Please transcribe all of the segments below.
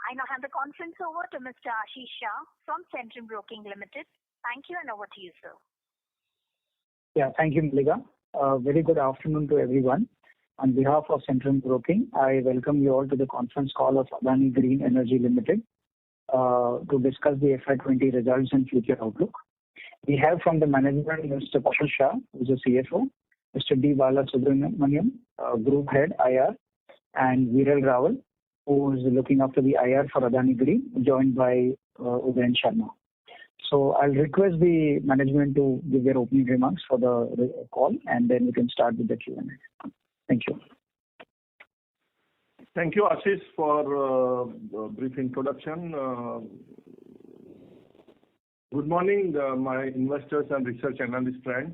I now hand the conference over to Mr. Ashish Shah from Centrum Broking Limited. Thank you, and over to you, sir. Yeah, thank you, Malika. Very good afternoon to everyone. On behalf of Centrum Broking, I welcome you all to the conference call of Adani Green Energy Limited to discuss the FY20 results and future outlook. We have from the management Mr. Ashish Shah, who is the CFO, Mr. D. Balasubramaniam, Group Head IR, and Viral Rawal, who is looking after the IR for Adani Green, joined by Udayan Sharma. So I'll request the management to give their opening remarks for the call, and then we can start with the Q&A. Thank you. Thank you, Ashish, for a brief introduction. Good morning, my investors and research analyst friends.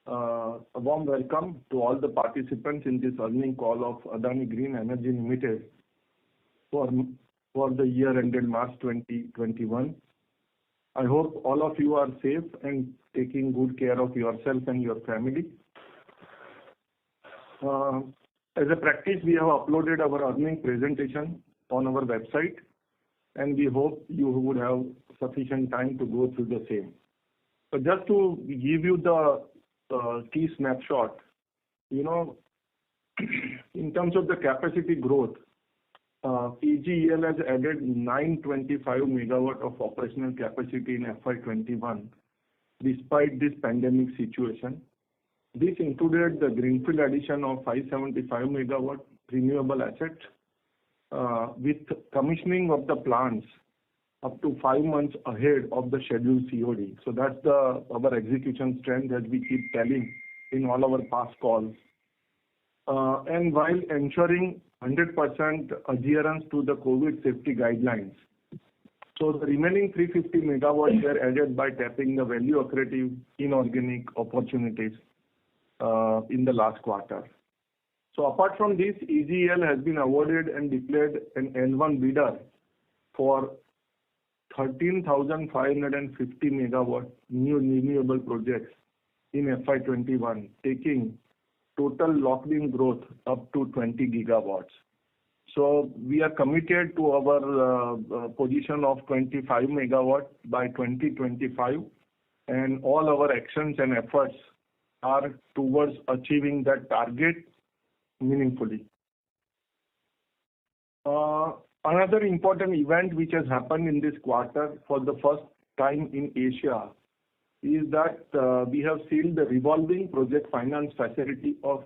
A warm welcome to all the participants in this earnings call of Adani Green Energy Limited for the year ended March 2021. I hope all of you are safe and taking good care of yourself and your family. As a practice, we have uploaded our earnings presentation on our website, and we hope you would have sufficient time to go through the same. But just to give you the key snapshot, in terms of the capacity growth, PGEL has added 925 megawatt of operational capacity in FY21, despite this pandemic situation. This included the greenfield addition of 575 megawatt renewable assets, with commissioning of the plants up to 5 months ahead of the scheduled COD. So that's our execution strength, as we keep telling in all our past calls. And while ensuring 100% adherence to the COVID safety guidelines. So the remaining 350 megawatts were added by tapping the value accretive inorganic opportunities in the last quarter. So apart from this, EGL has been awarded and declared an L1 bidder for 13,550 megawatt new renewable projects in FY21, taking total locked-in growth up to 20 gigawatts. So we are committed to our position of 25 megawatt by 2025, and all our actions and efforts are towards achieving that target meaningfully. Another important event which has happened in this quarter for the first time in Asia is that we have sealed the revolving project finance facility of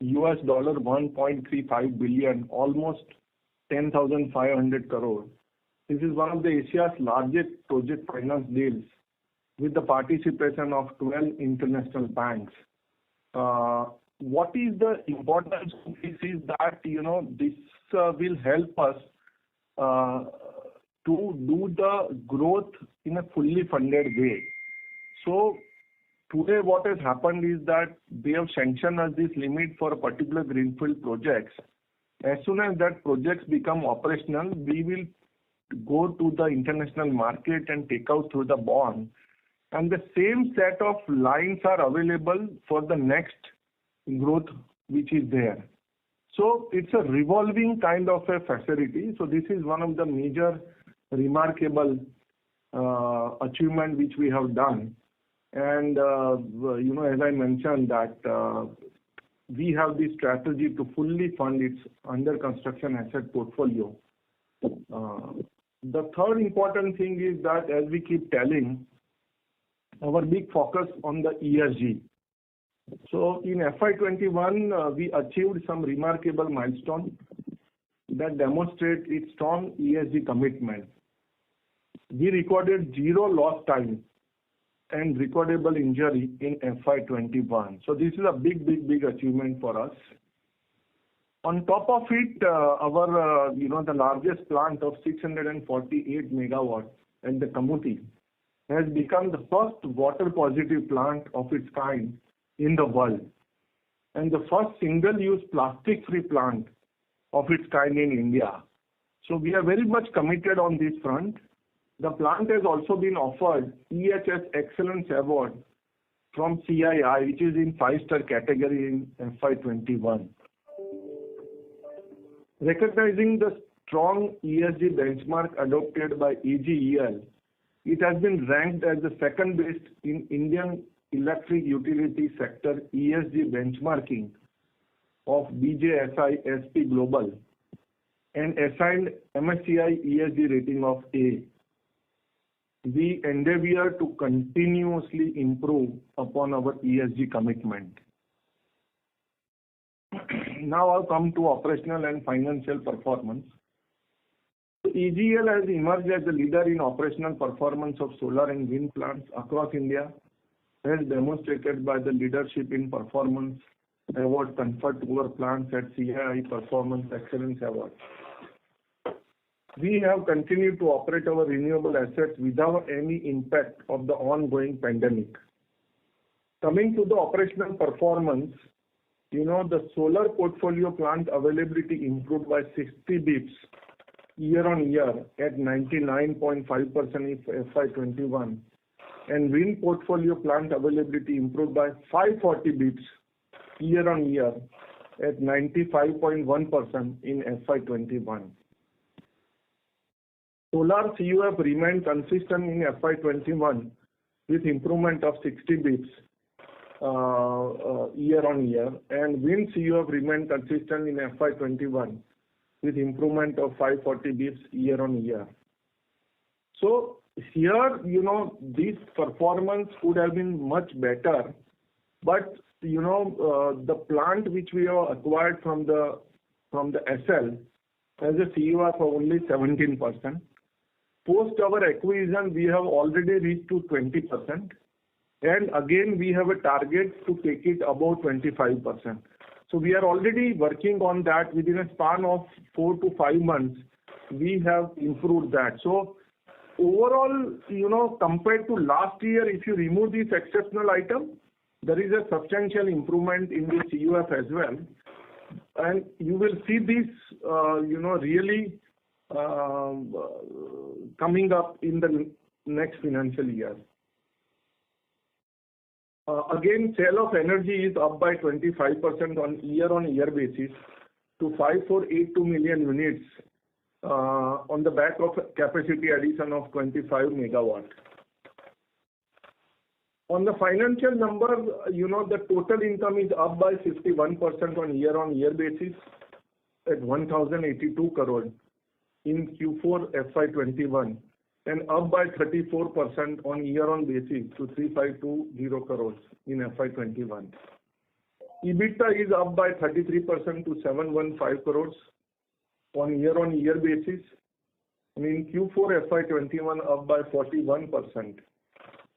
US $1.35 billion, almost 10,500 crore. This is one of the Asia's largest project finance deals with the participation of 12 international banks. What is the importance of this is that, this will help us to do the growth in a fully funded way. So today what has happened is that they have sanctioned us this limit for a particular greenfield projects. As soon as that projects become operational, we will go to the international market and take out through the bond. And the same set of lines are available for the next growth which is there. So it's a revolving kind of a facility. So this is one of the major remarkable achievement which we have done. And, as I mentioned that we have this strategy to fully fund its under construction asset portfolio. The third important thing is that, as we keep telling, our big focus on the ESG. So in FY21, we achieved some remarkable milestone that demonstrate its strong ESG commitment. We recorded 0 lost time and recordable injury in FY21. So this is a big achievement for us. On top of it, our the largest plant of 648 megawatt at the Kamuti has become the first water positive plant of its kind in the world, and the first single-use plastic-free plant of its kind in India. So we are very much committed on this front. The plant has also been offered EHS Excellence Award from CII, which is in 5-star category in FY21. Recognizing the strong ESG benchmark adopted by AGEL, it has been ranked as the second best in Indian electric utility sector ESG benchmarking of BJSI SP Global and assigned MSCI ESG rating of A. We endeavor to continuously improve upon our ESG commitment. Now I'll come to operational and financial performance. AGL has emerged as a leader in operational performance of solar and wind plants across India, as demonstrated by the Leadership in Performance Award conferred to our plants at CII Performance Excellence Award. We have continued to operate our renewable assets without any impact of the ongoing pandemic. Coming to the operational performance, the solar portfolio plant availability improved by 60 bips year-on-year at 99.5% in FY21, and wind portfolio plant availability improved by 540 bips year-on-year at 95.1% in FY21. Solar CUF remained consistent in FY21 with improvement of 60 bips year-on-year, and wind CUF remained consistent in FY21 with improvement of 540 bips year-on-year. So here, this performance could have been much better, but the plant which we have acquired from the SL has a CUF of only 17%. Post our acquisition, we have already reached to 20%, and again we have a target to take it above 25%. So we are already working on that. Within a span of 4 to 5 months, we have improved that. So overall, compared to last year, if you remove this exceptional item, there is a substantial improvement in the CUF as well, and you will see this, really coming up in the next financial year. Again, sale of energy is up by 25% on year-on-year basis to 5482 million units on the back of capacity addition of 25 megawatt. On the financial number, the total income is up by 51% on year-on-year basis at 1082 crore in Q4 FY21 and up by 34% on year-on basis to 3520 crores in FY21. EBITDA is up by 33% to 715 crores on year-on-year basis, and in Q4 FY21 up by 41%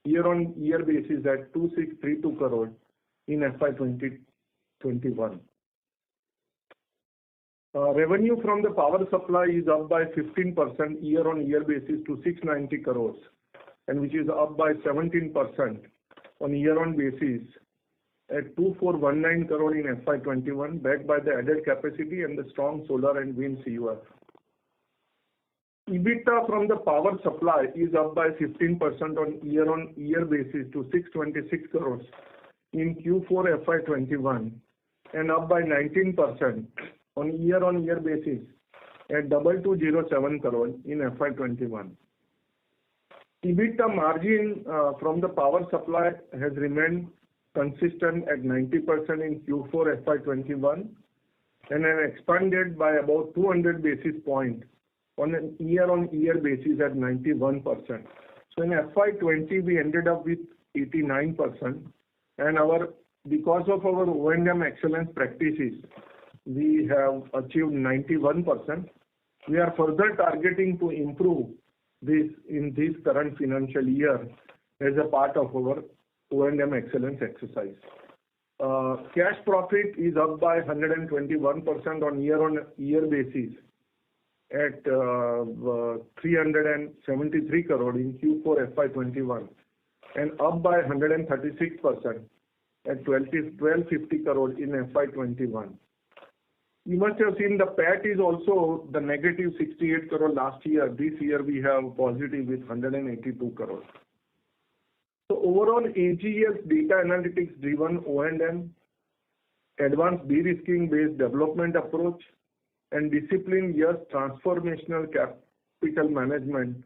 year-on-year basis at 2632 crores in FY21. Revenue from the power supply is up by 15% year-on-year basis to 690 crores, and which is up by 17% on year-on basis at 2419 crore in FY21, backed by the added capacity and the strong solar and wind CUF. EBITDA from the power supply is up by 15% on year-on-year basis to 626 crores in Q4 FY21 and up by 19% on year-on-year basis at 2207 crore in FY21. EBITDA margin from the power supply has remained consistent at 90% in Q4 FY21 and has expanded by about 200 basis points on a year-on-year basis at 91%. So in FY20 we ended up with 89%, and because of our O&M excellence practices, we have achieved 91%. We are further targeting to improve this in this current financial year as a part of our O&M excellence exercise. Cash profit is up by 121% on year-on-year basis at 373 crore in Q4 FY21 and up by 136% at 1250 crore in FY21. You must have seen the PAT is also the negative 68 crore last year. This year we have positive with 182 crore. So overall, AGL's data analytics driven O&M, advanced de-risking based development approach, and disciplined yet transformational capital management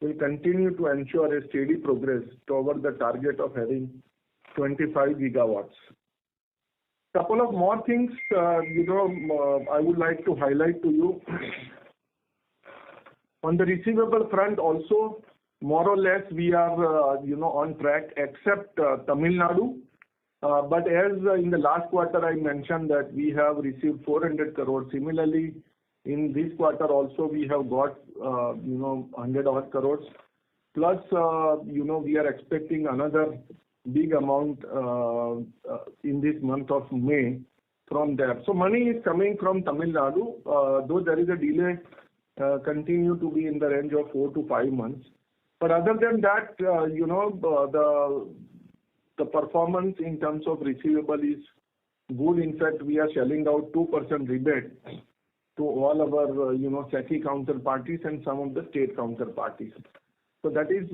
will continue to ensure a steady progress toward the target of having 25 gigawatts. Couple of more things, I would like to highlight to you. On the receivable front also, more or less we are, on track except Tamil Nadu. But as in the last quarter I mentioned that we have received 400 crores. Similarly, in this quarter also we have got, 100 odd crores. Plus, we are expecting another big amount in this month of May from there. So money is coming from Tamil Nadu, though there is a delay, continue to be in the range of 4 to 5 months. But other than that, the performance in terms of receivable is good. In fact, we are shelling out 2% rebate to all our, SECI counterparties and some of the state counterparties. So that is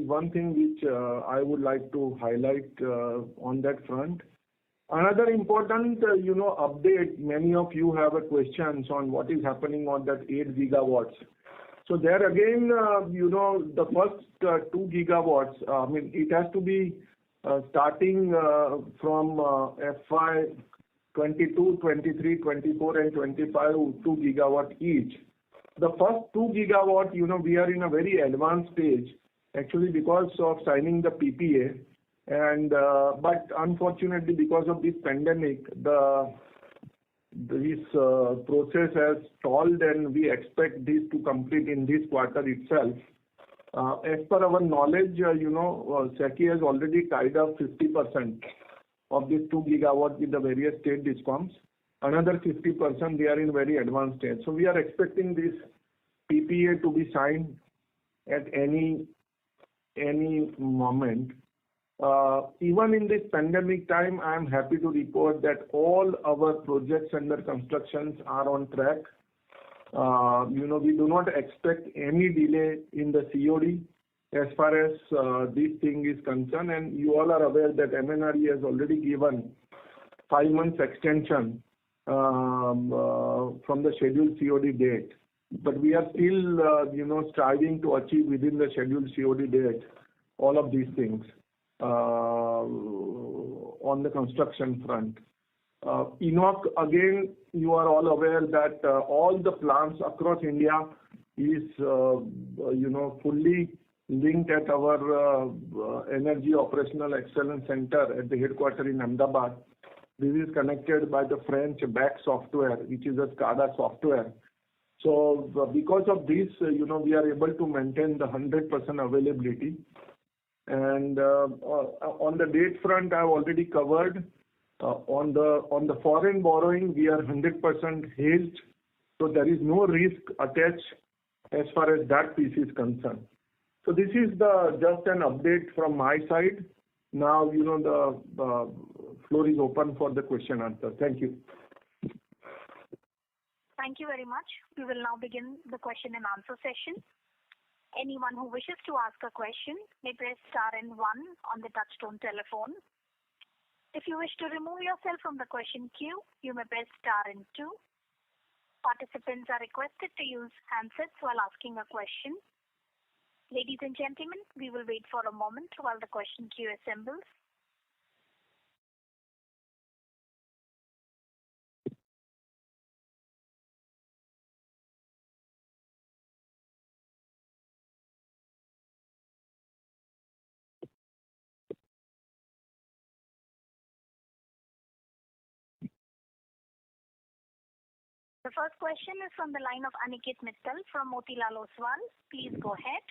one thing which I would like to highlight on that front. Another important, update. Many of you have questions on what is happening on that 8 gigawatts. So there again, the first 2 gigawatts. It has to be starting from FY22, 23, 24, and 25, 2 gigawatt each. The first 2 gigawatt, we are in a very advanced stage, actually because of signing the PPA, and but unfortunately because of this pandemic, this process has stalled, and we expect this to complete in this quarter itself. As per our knowledge, SECI has already tied up 50% of this 2 gigawatt with the various state discoms. Another 50% they are in very advanced stage. So we are expecting this PPA to be signed at any moment. Even in this pandemic time, I am happy to report that all our projects under constructions are on track. We do not expect any delay in the COD as far as this thing is concerned. And you all are aware that MNRE has already given 5 months extension from the scheduled COD date. But we are still, striving to achieve within the scheduled COD date all of these things on the construction front. Enoch, again, you are all aware that all the plants across India is, fully linked at our Energy Operational Excellence Center at the headquarters in Ahmedabad. This is connected by the French back software, which is a SCADA software. So because of this, we are able to maintain the 100% availability. And on the date front, I have already covered. On the foreign borrowing, we are 100% hedged, so there is no risk attached as far as that piece is concerned. So this is just an update from my side. Now, the floor is open for the question answer. Thank you. Thank you very much. We will now begin the question and answer session. Anyone who wishes to ask a question may press star and 1 on the touchtone telephone. If you wish to remove yourself from the question queue, you may press star and 2. Participants are requested to use handsets while asking a question. Ladies and gentlemen, we will wait for a moment while the question queue assembles. The first question is from the line of Aniket Mittal from Motilal Oswal. Please go ahead.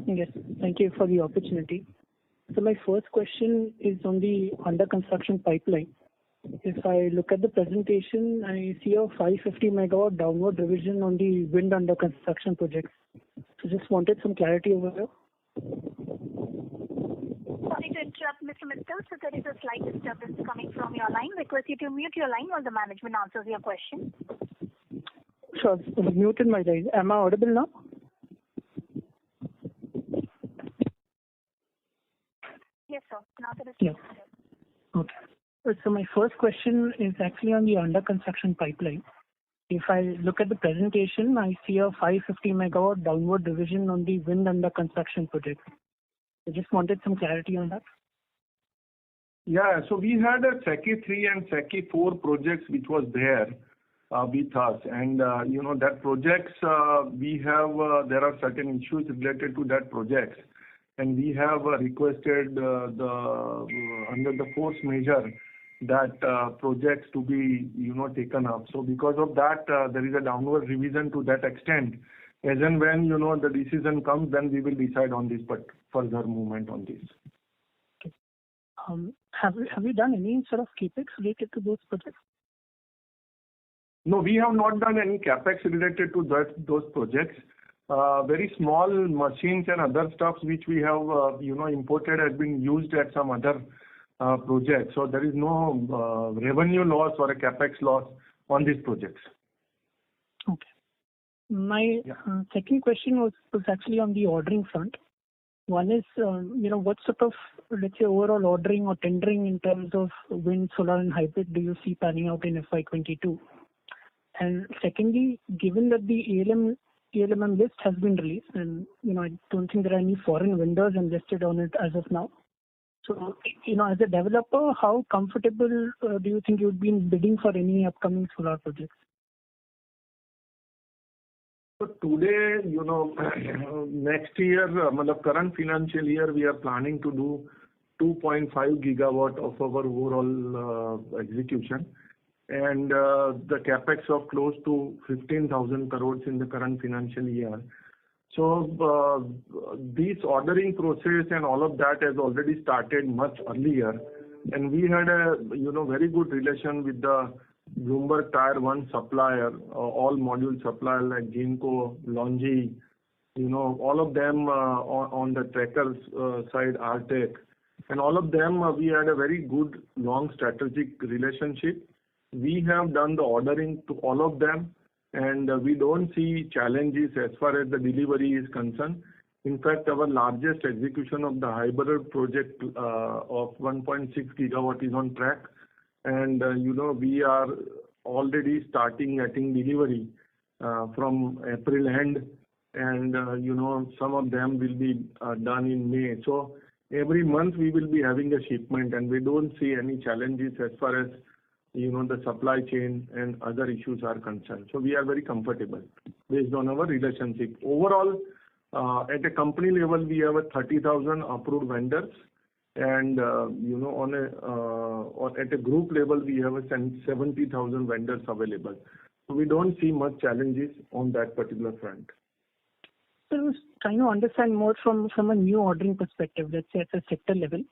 Yes, thank you for the opportunity. So my first question is on the under construction pipeline. If I look at the presentation, I see a 550 megawatt downward revision on the wind under construction projects. So just wanted some clarity over there. Sorry to interrupt, Mr. Mittal. So there is a slight disturbance coming from your line. Request you to mute your line while the management answers your question. Sure, I've muted my line. Am I audible now? Yes, sir. Now there is. Yeah. Okay. So my first question is actually on the under construction pipeline. If I look at the presentation, I see a 550 megawatt downward revision on the wind under construction project. I just wanted some clarity on that. Yeah, so we had a SECI 3 and SECI 4 projects which was there with us, and that projects we have there are certain issues related to that projects, and we have requested under the force majeure that projects to be taken up. So because of that, there is a downward revision to that extent. As and when the decision comes, then we will decide on this, but further movement on this. Okay. Have you done any sort of capex related to those projects? No, we have not done any capex related to those projects. Very small machines and other stuff which we have imported has been used at some other projects. So there is no revenue loss or a capex loss on these projects. Okay. My second question was actually on the ordering front. One is, what sort of, let's say, overall ordering or tendering in terms of wind, solar, and hybrid do you see panning out in FY22? And secondly, given that the ALMM list has been released, and I don't think there are any foreign vendors enlisted on it as of now. So, as a developer, how comfortable do you think you would be in bidding for any upcoming solar projects? So today, next year, current financial year, we are planning to do 2.5 gigawatt of our overall execution, and the capex of close to 15,000 crores in the current financial year. So this ordering process and all of that has already started much earlier, and we had a very good relation with the Bloomberg Tier 1 supplier, all module supplier like Jinko, Longi, all of them on the trackers side, Artec, and all of them we had a very good long strategic relationship. We have done the ordering to all of them, and we don't see challenges as far as the delivery is concerned. In fact, our largest execution of the hybrid project of 1.6 gigawatt is on track, and we are already starting getting delivery from April end, and some of them will be done in May. So every month we will be having a shipment, and we don't see any challenges as far as the supply chain and other issues are concerned. So we are very comfortable based on our relationship. Overall, at a company level, we have 30,000 approved vendors, and at a group level, we have 70,000 vendors available. So we don't see much challenges on that particular front. So I was trying to understand more from a new ordering perspective, let's say at a sector level.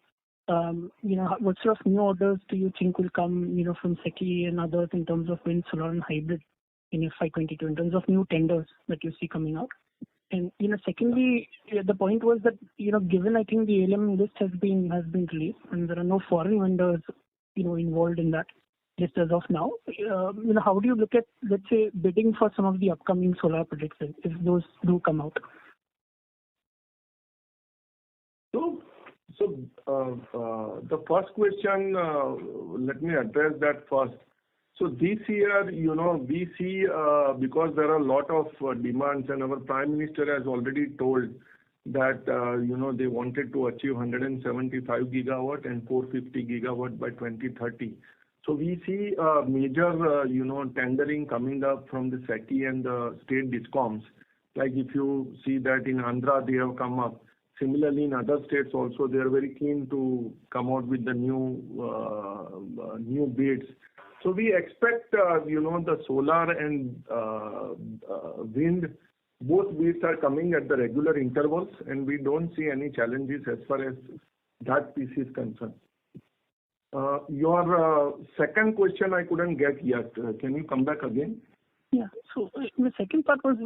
What sort of new orders do you think will come, from SECI and others in terms of wind, solar, and hybrid in FY22 in terms of new tenders that you see coming out? And secondly, the point was that given I think the ALM list has been released and there are no foreign vendors involved in that list as of now. How do you look at, let's say, bidding for some of the upcoming solar projects if those do come out? So the first question, let me address that first. So this year, we see because there are a lot of demands, and our Prime Minister has already told that they wanted to achieve 175 gigawatt and 450 gigawatt by 2030. So we see major tendering coming up from the SECI and the state discoms. Like if you see that in Andhra they have come up. Similarly, in other states also, they are very keen to come out with the new bids. So we expect, the solar and wind, both bids are coming at the regular intervals, and we don't see any challenges as far as that piece is concerned. Your second question I couldn't get yet. Can you come back again? Yeah. So the second part was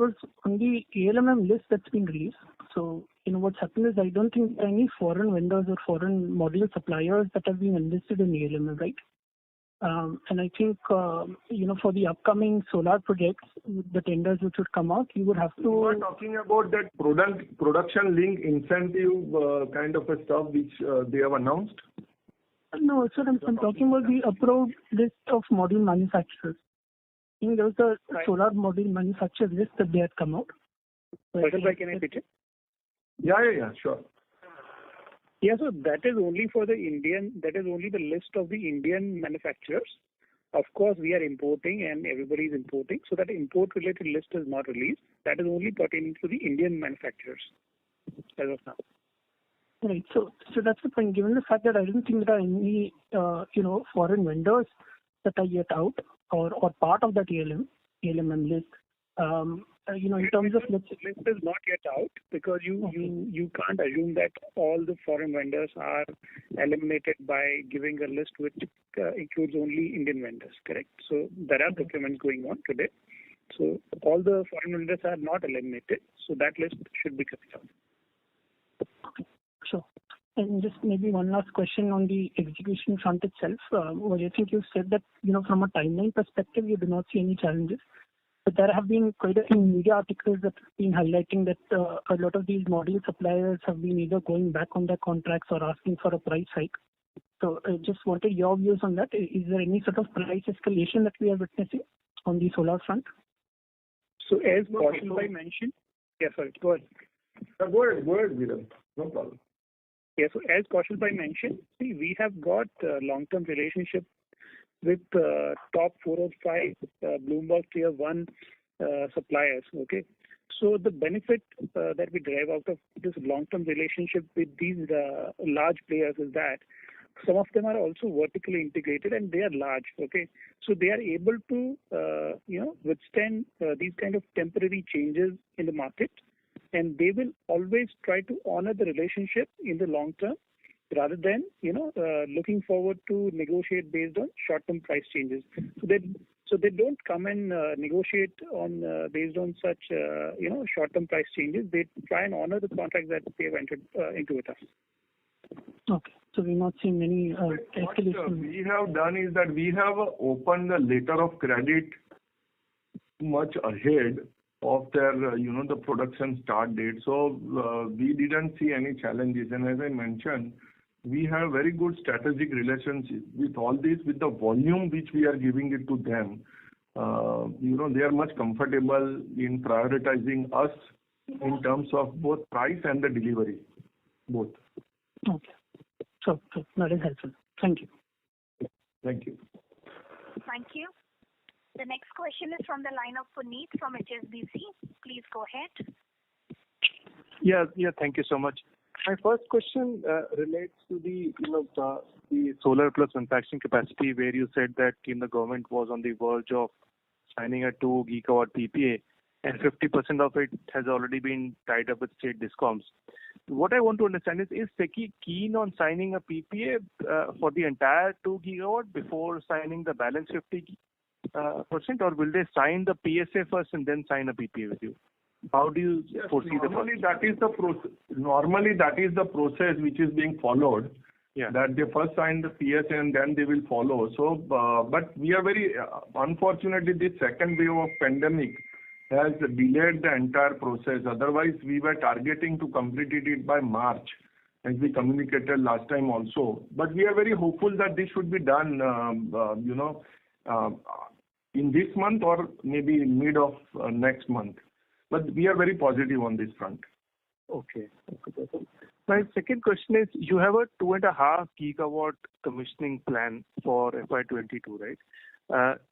on the ALMM list that's been released. So, what's happened is I don't think there are any foreign vendors or foreign module suppliers that have been enlisted in ALMM, right? And I think, for the upcoming solar projects, the tenders which would come out, you would have to... You are talking about that production link incentive kind of a stuff which they have announced? No, sir, I'm talking about the approved list of module manufacturers. I think there was a solar module manufacturer list that they had come out. Can I pitch it? Yeah, sure. Yeah, so that is only for the the list of the Indian manufacturers. Of course, we are importing and everybody is importing, so that import-related list is not released. That is only pertaining to the Indian manufacturers as of now. Right. So that's the point. Given the fact that I don't think there are any, foreign vendors that are yet out or part of that ALMM list. In terms of list is not yet out because you can't assume that all the foreign vendors are eliminated by giving a list which includes only Indian vendors. Correct. So there are procurements going on today. So all the foreign vendors are not eliminated. So that list should be coming out. Okay. Sure. And just maybe one last question on the execution front itself. I think you said that, from a timeline perspective, you do not see any challenges. But there have been quite a few media articles that have been highlighting that a lot of these module suppliers have been either going back on their contracts or asking for a price hike. So I just wanted your views on that. Is there any sort of price escalation that we are witnessing on the solar front? So as Kaushal mentioned, go ahead. Go ahead, Viral. No problem. Yeah, so as Kaushal mentioned, see, we have got long-term relationship with top 4 or 5 Bloomberg Tier 1 suppliers. Okay, so the benefit that we derive out of this long-term relationship with these large players is that some of them are also vertically integrated and they are large. Okay, so they are able to withstand these kind of temporary changes in the market, and they will always try to honor the relationship in the long term, rather than looking forward to negotiate based on short-term price changes. So they don't come and negotiate on based on such short-term price changes. They try and honor the contracts that they have entered into with us. Okay, so we're not seeing any escalation. What we have done is that we have opened the letter of credit much ahead of their the production start date. So we didn't see any challenges, and as I mentioned, we have very good strategic relationship with all this, with the volume which we are giving it to them. They are much comfortable in prioritizing us in terms of both price and the delivery, both. Okay. So that is helpful. Thank you. Thank you. Thank you. The next question is from the line of Puneet from HSBC. Please go ahead. Yeah. Thank you so much. My first question relates to the solar plus manufacturing capacity, where you said that the government was on the verge of signing a 2 gigawatt PPA, and 50% of it has already been tied up with state discoms. What I want to understand is SECI keen on signing a PPA for the entire 2 gigawatt before signing the balance 50%, or will they sign the PSA first and then sign a PPA with you? How do you foresee normally that is the process. Normally that is the process which is being followed. Yeah. That they first sign the PSA and then they will follow. So, but we are very unfortunately, this second wave of pandemic has delayed the entire process. Otherwise, we were targeting to complete it by March, as we communicated last time also. But we are very hopeful that this should be done, in this month or maybe mid of next month. But we are very positive on this front. Okay. My second question is, you have a 2.5 gigawatt commissioning plan for FY22, right?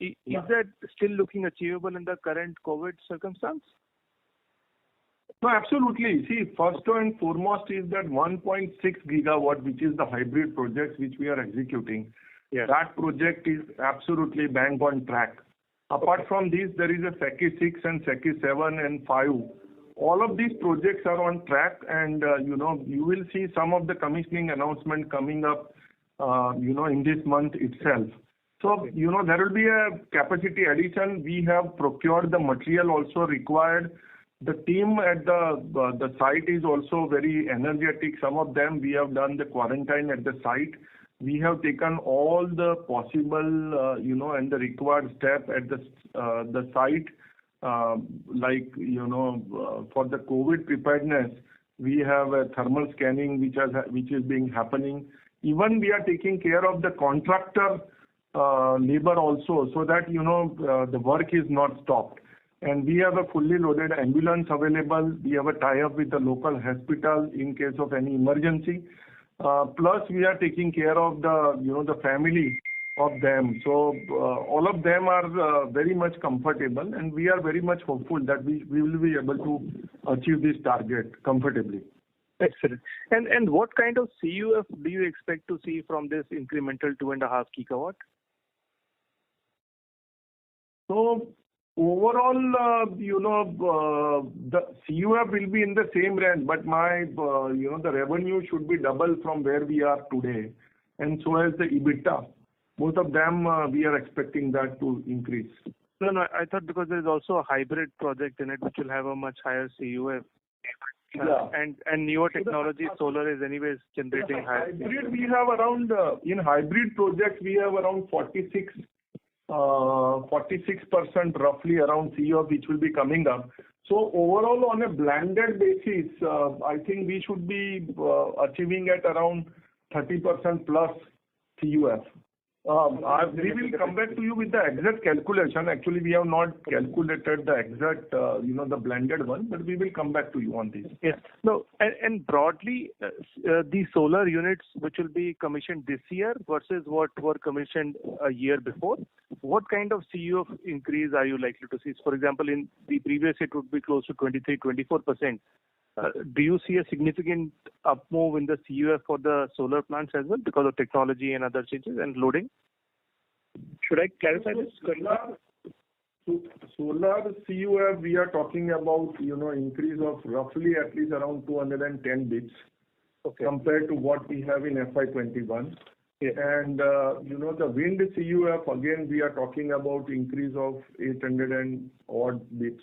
Is that still looking achievable in the current COVID circumstance? No, absolutely. See, first and foremost is that 1.6 gigawatt, which is the hybrid projects which we are executing. Yeah. That project is absolutely bang on track. Apart from this, there is a SECI 6 and SECI 7 and 5. All of these projects are on track, and you will see some of the commissioning announcement coming up, in this month itself. So, there will be a capacity addition. We have procured the material also required. The team at the site is also very energetic. Some of them, we have done the quarantine at the site. We have taken all the possible, and the required step at the site, for the COVID preparedness. We have a thermal scanning which is being happening. Even we are taking care of the contractor labor also, so that the work is not stopped. And we have a fully loaded ambulance available. We have a tie-up with the local hospital in case of any emergency. Plus, we are taking care of the family of them. So all of them are very much comfortable, and we are very much hopeful that we will be able to achieve this target comfortably. Excellent. And what kind of CUF do you expect to see from this incremental 2.5 gigawatt? So overall, the CUF will be in the same range, but the revenue should be double from where we are today, and so as the EBITDA. Both of them, we are expecting that to increase. No, I thought because there is also a hybrid project in it which will have a much higher CUF. Yeah. And newer technology, solar is anyways generating higher. Hybrid, we have around, in hybrid projects, we have around 46% roughly around CUF which will be coming up. So overall on a blended basis, I think we should be achieving at around 30% plus CUF. We will come back to you with the exact calculation. Actually, we have not calculated the exact, the blended one, but we will come back to you on this. Yes. No, and broadly, the solar units which will be commissioned this year versus what were commissioned a year before, what kind of CUF increase are you likely to see? For example, in the previous it would be close to 23-24%. Do you see a significant up move in the CUF for the solar plants as well because of technology and other changes and loading? Should I clarify this? Solar CUF, we are talking about, increase of roughly at least around 210 bits compared to what we have in FY21. Yeah. And, the wind CUF, again, we are talking about increase of 800 and odd bits.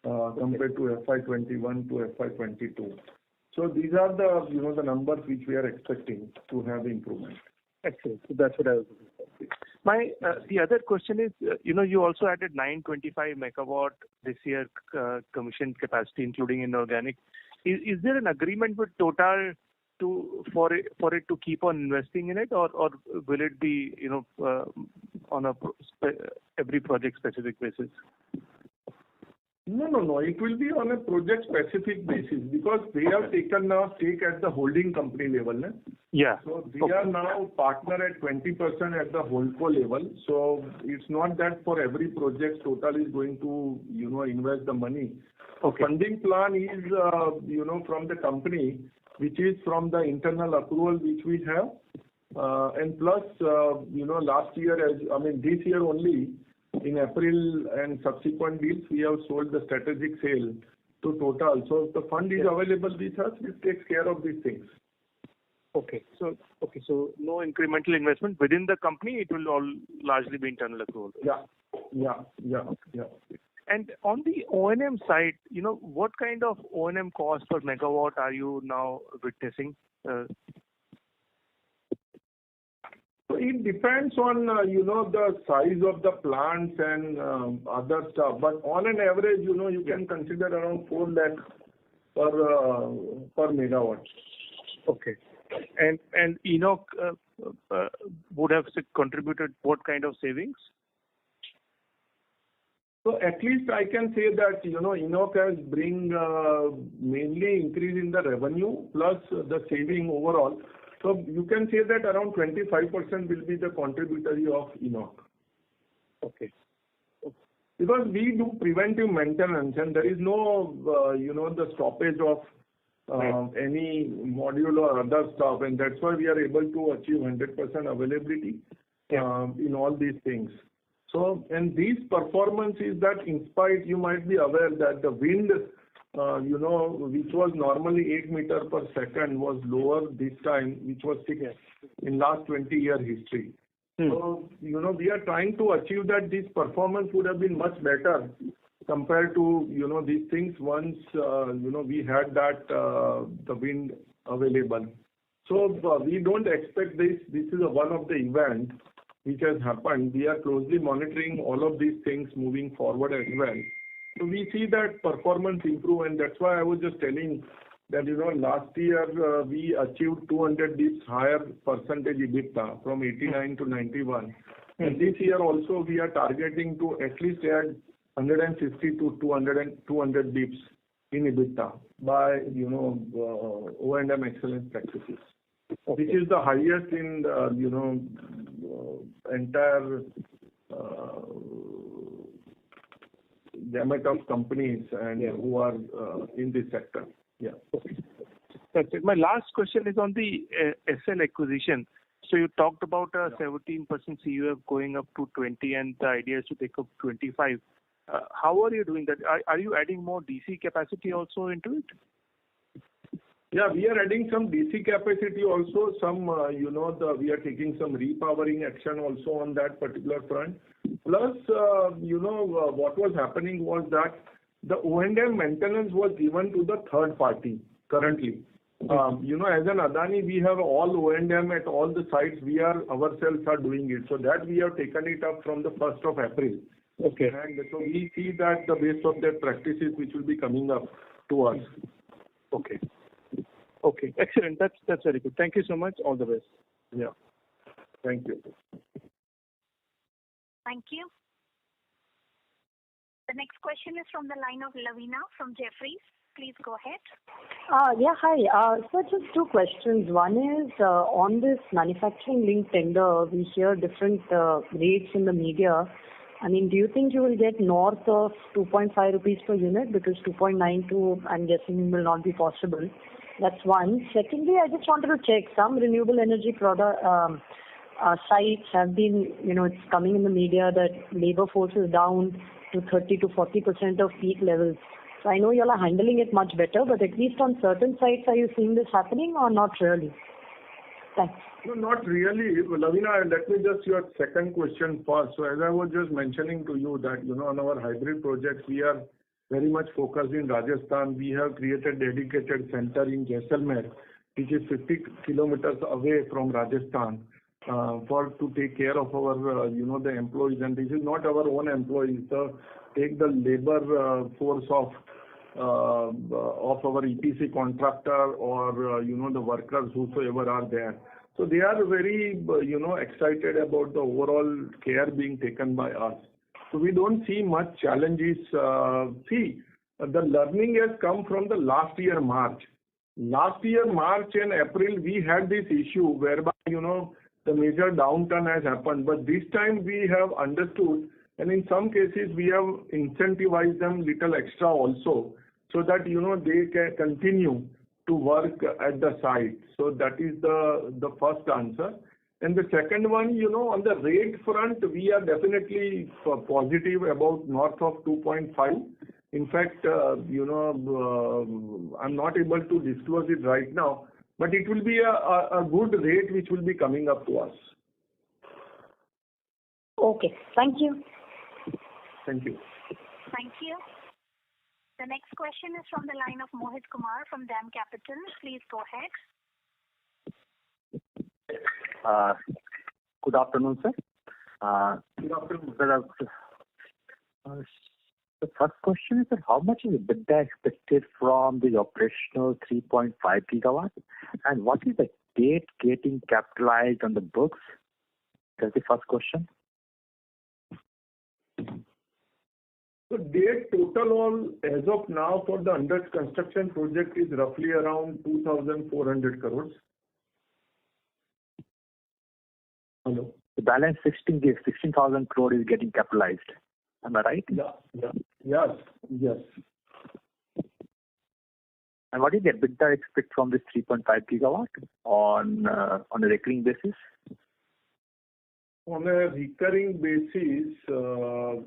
Compared to FY21 to FY22. So these are the numbers which we are expecting to have improvement. Excellent. So that's what I was looking for. The other question is, you also added 925 megawatt this year commissioned capacity, including inorganic. Is there an agreement with Total for it to keep on investing in it, or will it be on a every project specific basis? No. It will be on a project-specific basis because they have taken now stake at the holding company level. Ne? Yeah. So they are now partner at 20% at the holdco level. So it's not that for every project Total is going to invest the money. Okay. Funding plan is from the company, which is from the internal approval which we have, and plus last year this year only. In April and subsequent deals, we have sold the strategic sale to Total. So if the fund is available with us, it takes care of these things. Okay. So no incremental investment within the company. It will all largely be internal approval. Yeah. And on the O&M side, what kind of O&M cost per megawatt are you now witnessing? It depends on, the size of the plants and other stuff. But on an average, you can consider around 4 lakh per megawatt. Okay. And Enoch would have contributed what kind of savings? So at least I can say that, Enoch has bring mainly increase in the revenue plus the saving overall. So you can say that around 25% will be the contributory of Enoch. Okay. Because we do preventive maintenance and there is no, the stoppage of any module or other stuff, and that's why we are able to achieve 100% availability in all these things. So, and these performance is that in spite, you might be aware that the wind, which was normally 8 meters per second was lower this time, which was 6 in last 20-year history. So, we are trying to achieve that this performance would have been much better compared to, these things once, we had that, the wind available. So, we don't expect this. This is one of the events which has happened. We are closely monitoring all of these things moving forward as well. So we see that performance improve, and that's why I was just telling that, last year we achieved 200 dips higher percentage EBITDA from 89 to 91. And this year also we are targeting to at least add 150 to 200 dips in EBITDA by, O&M excellence practices. Which is the highest in the, entire gamut of companies and who are in this sector. Yeah. Okay. That's it. My last question is on the SL acquisition. So you talked about a 17% CUF going up to 20, and the idea is to take up 25. How are you doing that? Are you adding more DC capacity also into it? Yeah, we are adding some DC capacity also. Some, we are taking some repowering action also on that particular front. Plus, what was happening was that the O&M maintenance was given to the third party currently. As an Adani, we have all O&M at all the sites. We ourselves are doing it. So that we have taken it up from the 1st of April. Okay. And so we see that the base of their practices which will be coming up to us. Okay. Okay. Excellent. That's very good. Thank you so much. All the best. Yeah. Thank you. Thank you. The next question is from the line of Lavina from Jefferies. Please go ahead. Yeah, hi. So just two questions. One is on this manufacturing link tender, we hear different rates in the media. I mean, do you think you will get north of 2.5 rupees per unit? Because 2.92, I'm guessing, will not be possible. That's one. Secondly, I just wanted to check some renewable energy product sites have been, it's coming in the media that labor force is down to 30 to 40% of peak levels. So I know you all are handling it much better, but at least on certain sites, are you seeing this happening or not really? Thanks. No, not really. Lavina, let me just your second question first. So as I was just mentioning to you that, on our hybrid projects, we are very much focused in Rajasthan. We have created dedicated center in Jaisalmer, which is 50 kilometers away from Rajasthan, to take care of our, the employees. And this is not our own employees. Take the labor force of our EPC contractor or, the workers whosoever are there. So they are very, excited about the overall care being taken by us. So we don't see much challenges. The learning has come from the last year March. Last year March and April, we had this issue whereby, the major downturn has happened. But this time we have understood, and in some cases we have incentivized them little extra also, so that, they can continue to work at the site. So that is the first answer. And the second one, on the rate front, we are definitely positive about north of 2.5. In fact, I'm not able to disclose it right now, but it will be a good rate which will be coming up to us. Okay. Thank you. Thank you. Thank you. The next question is from the line of Mohit Kumar from DAM Capital. Please go ahead. Good afternoon, sir. Good afternoon. The first question is, how much is EBITDA expected from the operational 3.5 gigawatts? And what is the date getting capitalized on the books? That's the first question. So date total all as of now for the under construction project is roughly around 2,400 crores. Hello. The balance 16,000 crore is getting capitalized. Am I right? Yeah. Yes. And what is the EBITDA expect from this 3.5 gigawatt on a recurring basis? On a recurring basis, 1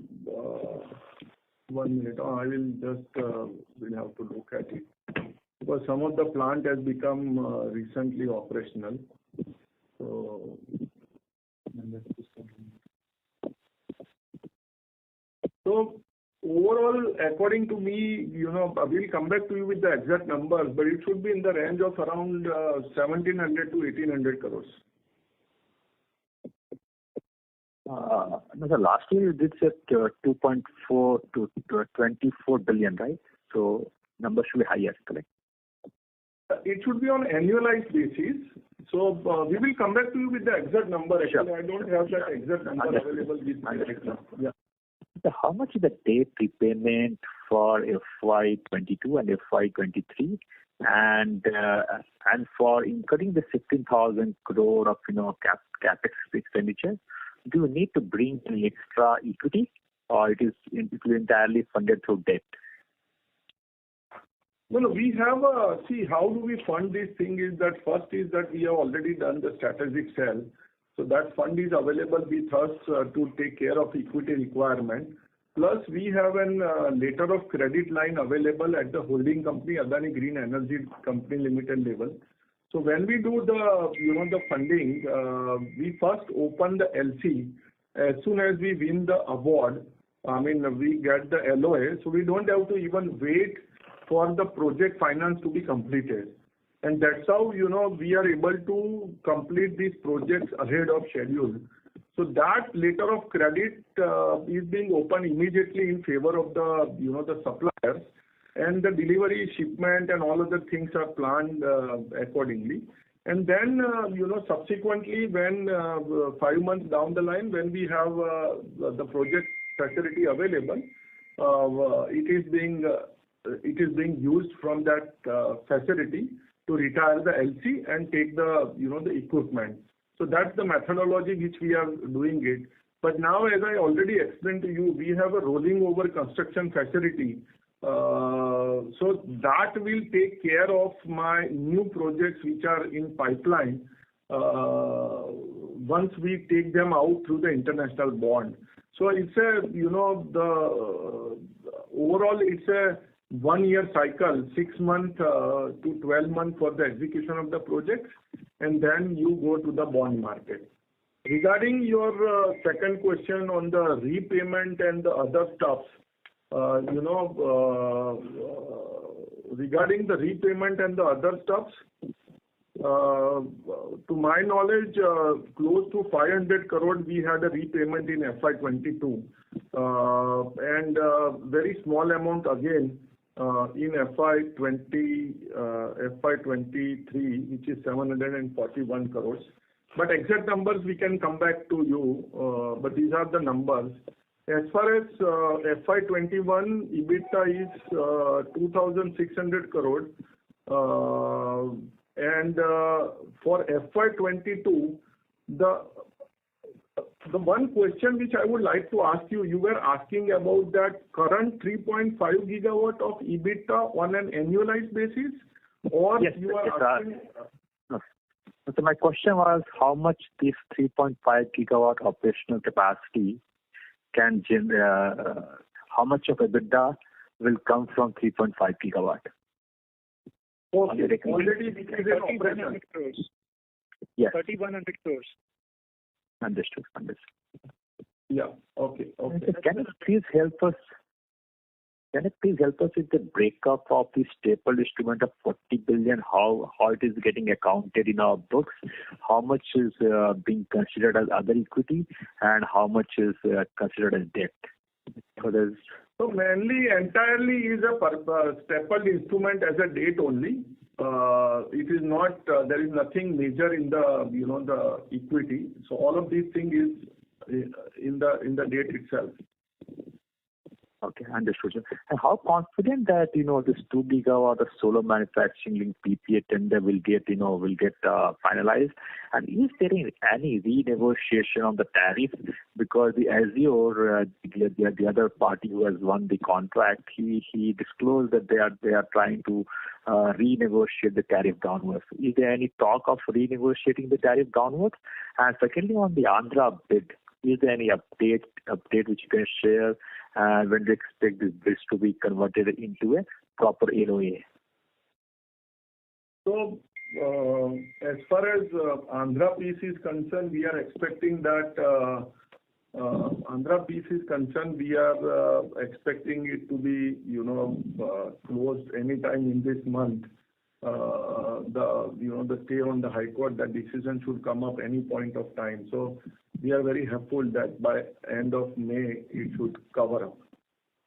minute. I will just will have to look at it because some of the plant has become recently operational. So overall, according to me, we'll come back to you with the exact numbers, but it should be in the range of around 1,700 to 1,800 crores. No, sir, last year you did say 2.4 to 24 billion, right? So numbers should be higher, correct? It should be on annualized basis. So we will come back to you with the exact number. Actually, I don't have that exact number available with me right now. Yeah. So how much is the debt repayment for FY22 and FY23, and for incurring the 15,000 crore of capex expenditure, do you need to bring any extra equity, or it will entirely funded through debt? No, we have see how do we fund this thing is that first is that we have already done the strategic sale. So that fund is available with us to take care of equity requirement. Plus we have an letter of credit line available at the holding company Adani Green Energy Company Limited level. So when we do the the funding, we first open the LC as soon as we win the award. I mean we get the LOA, so we don't have to even wait for the project finance to be completed. And that's how, we are able to complete these projects ahead of schedule. So that letter of credit is being opened immediately in favor of the, the suppliers, and the delivery, shipment and all other things are planned accordingly. And then, subsequently when 5 months down the line, when we have the project facility available, it is being used from that facility to retire the LC and take the the equipment. So that's the methodology which we are doing it. But now, as I already explained to you, we have a rolling over construction facility. So that will take care of my new projects which are in pipeline once we take them out through the international bond. So it's a overall it's a 1 year cycle, 6 months to 12 months for the execution of the projects, and then you go to the bond market. Regarding your second question on the repayment and the other stuffs, regarding the repayment and the other stuffs, to my knowledge, close to 500 crore we had a repayment in FY22, and very small amount again in FY23, which is 741 crores. But exact numbers we can come back to you, but these are the numbers. As far as FY21, EBITDA is 2,600 crore, and for FY22, the one question which I would like to ask you, you were asking about that current 3.5 gigawatt of EBITDA on an annualized basis, or yes, you are asking? So my question was how much this 3.5 gigawatt operational capacity can generate, how much of EBITDA will come from 3.5 gigawatt? Okay, already it is in operation. Yes. 3,100 crores. Understood. Yeah. Okay. Can you please help us with the breakup of the staple instrument of 40 billion, how it is getting accounted in our books, how much is being considered as other equity, and how much is considered as debt? So mainly, entirely is a staple instrument as a debt only. It is not. There is nothing major in the the equity. So all of these things is in the debt itself. Okay, understood. And how confident that this 2 gigawatt of solar manufacturing linked PPA tender will get finalized? And is there any renegotiation on the tariff? Because the Azure, the other party who has won the contract, he disclosed that they are trying to renegotiate the tariff downwards. Is there any talk of renegotiating the tariff downwards? And secondly, on the Andhra bid, is there any update which you can share? When do you expect this bids to be converted into a proper LOA? So, as far as Andhra piece is concerned, we are expecting that Andhra piece is concerned, we are expecting it to be closed anytime in this month. The stay on the High Court, that decision should come up any point of time. So we are very hopeful that by end of May it should cover up.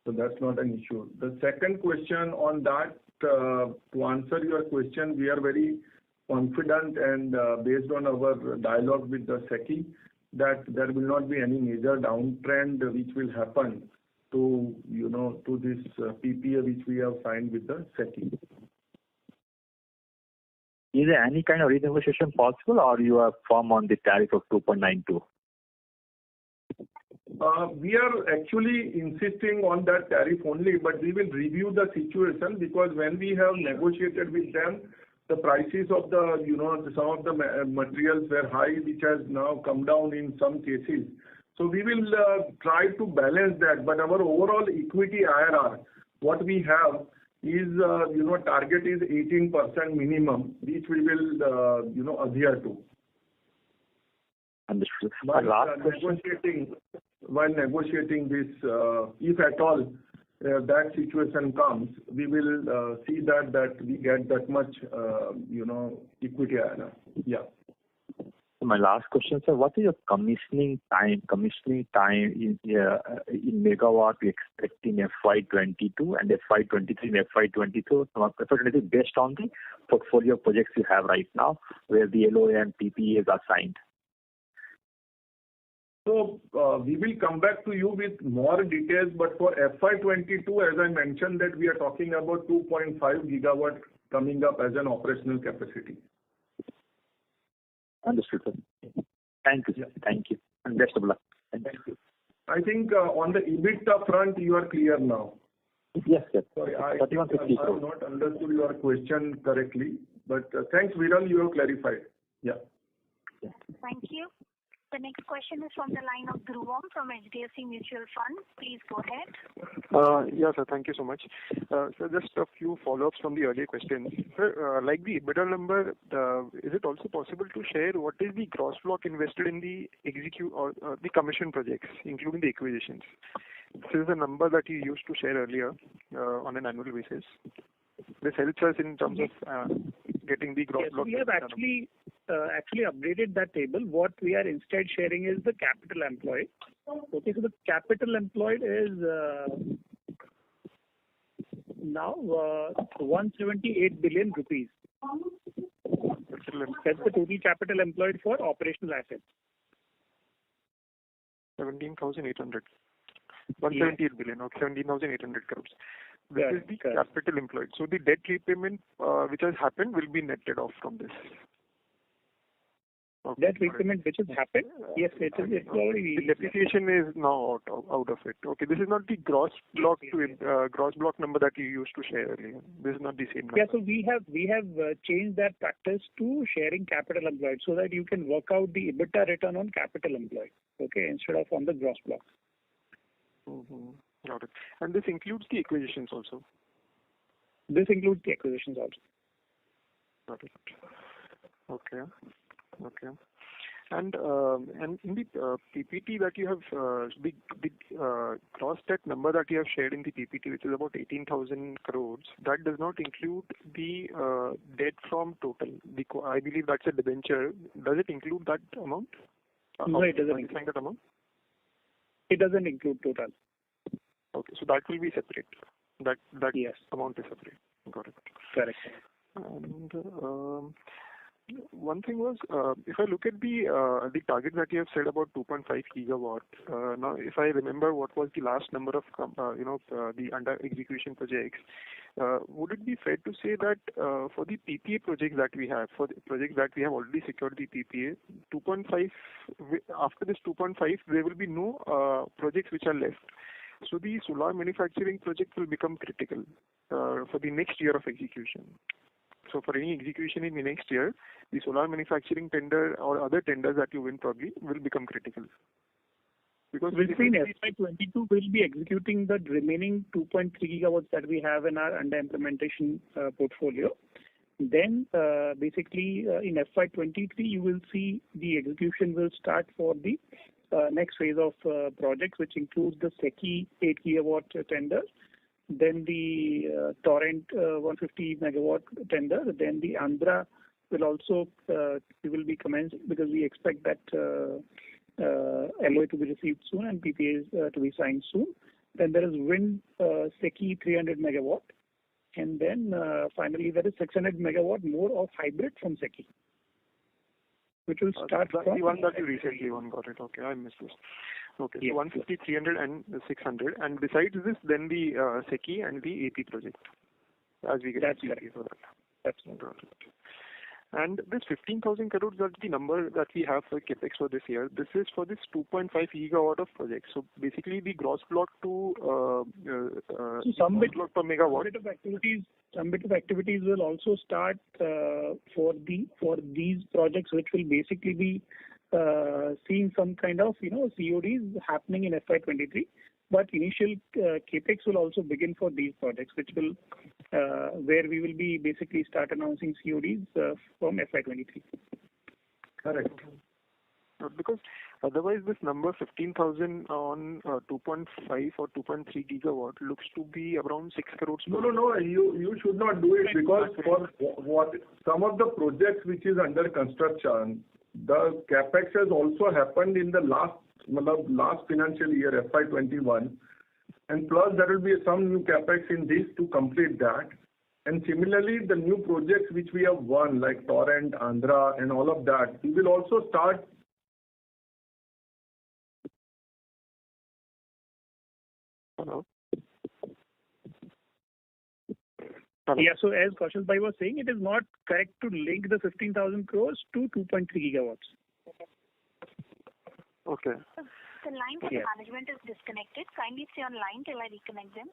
So that's not an issue. The second question on that, to answer your question, we are very confident and based on our dialogue with the SECI that there will not be any major downtrend which will happen to this PPA which we have signed with the SECI. Is there any kind of renegotiation possible, or you are firm on the tariff of 2.92? We are actually insisting on that tariff only, but we will review the situation because when we have negotiated with them, the prices of the, some of the materials were high, which has now come down in some cases. So we will try to balance that. But our overall equity IRR, what we have is, target is 18% minimum, which we will, adhere to. Understood. While negotiating this, if at all that situation comes, we will see that we get that much, equity IRR. Yeah. My last question, sir, what is your commissioning time in megawatt we expect in FY22 and FY23 and FY22, based on the portfolio projects you have right now, where the LOA and PPAs are signed? So we will come back to you with more details, but for FY22, as I mentioned, that we are talking about 2.5 gigawatt coming up as an operational capacity. Understood, sir. Thank you, sir. Thank you. And best of luck. Thank you. I think on the EBITDA front, you are clear now. Yes, sir. Sorry, I have not understood your question correctly, but thanks, Viral, you have clarified. Yeah. Thank you. The next question is from the line of Dhruvam from HDFC Mutual Fund. Please go ahead. Yes, sir. Thank you so much. So just a few follow-ups from the earlier questions. Sir, like the EBITDA number, is it also possible to share what is the gross block invested in the the commission projects, including the acquisitions? This is the number that you used to share earlier on an annual basis. This helps us in terms of getting the gross block. We have actually updated that table. What we are instead sharing is the capital employed. Okay, so the capital employed is now 178 billion rupees. That's the total capital employed for operational assets. 17,800. 178 billion, okay, 17,800 crores. This is the capital employed. So the debt repayment which has happened will be netted off from this. Okay. Debt repayment which has happened? Yes, it's already. The depreciation is now out of it. Okay, this is not the gross block gross block number that you used to share earlier. This is not the same number. Yeah, so we have changed that practice to sharing capital employed so that you can work out the EBITDA return on capital employed. Okay, instead of on the gross block. Mm-hmm. Got it. And this includes the acquisitions also? This includes the acquisitions also. Got it. Okay. And in the PPT that you have, the gross debt number that you have shared in the PPT, which is about 18,000 crores, that does not include the debt from Total. I believe that's a debenture. Does it include that amount? No, it doesn't include that amount. It doesn't include Total. Okay, so that will be separate. That yes. Amount is separate. Got it. Correct. And one thing was, if I look at the target that you have said about 2.5 gigawatt. Now, if I remember what was the last number of the under execution projects, would it be fair to say that for the PPA projects that we have, for the projects that we have already secured the PPA, 2.5 after this 2.5, there will be no projects which are left. So the solar manufacturing project will become critical for the next year of execution. So for any execution in the next year, the solar manufacturing tender or other tenders that you win probably will become critical. Because within FY22, we'll be executing the remaining 2.3 gigawatts that we have in our under implementation portfolio. Then basically in FY23, you will see the execution will start for the next phase of projects, which includes the SECI 8 gigawatt tender, then the Torrent 150 megawatt tender, then the Andhra will also be commencing because we expect that LOA to be received soon and PPAs to be signed soon. Then there is wind SECI 300 megawatt, and then finally there is 600 megawatt more of hybrid from SECI, which will start That's from the one that you recently won. Got it. Okay, I missed this. Okay, yes. so 150, 300 and 600. And besides this, then the SECI and the AP project. As we get That's the correct. for that. That's Got it. And this 15,000 crores, that's the number that we have for capex for this year. This is for this 2.5 gigawatt of projects. So basically, the gross block to some bit block per megawatt. Some bit of activities will also start for these projects, which will basically be seeing some kind of CODs happening in FY23. But initial capex will also begin for these projects, which will where we will be basically start announcing CODs from FY23. Correct. Because otherwise, this number 15,000 on 2.5 or 2.3 gigawatt looks to be around 6 crores. No. You should not do it, because for what some of the projects which is under construction, the capex has also happened in the last financial year, FY21, and plus there will be some new capex in this to complete that. And similarly, the new projects which we have won, like Torrent, Andhra, and all of that, we will also start. Hello? Yeah, so as Kaushal Bhai was saying, it is not correct to link the 15,000 crores to 2.3 gigawatts. Okay. The line for the management is disconnected. Kindly stay on line till I reconnect them.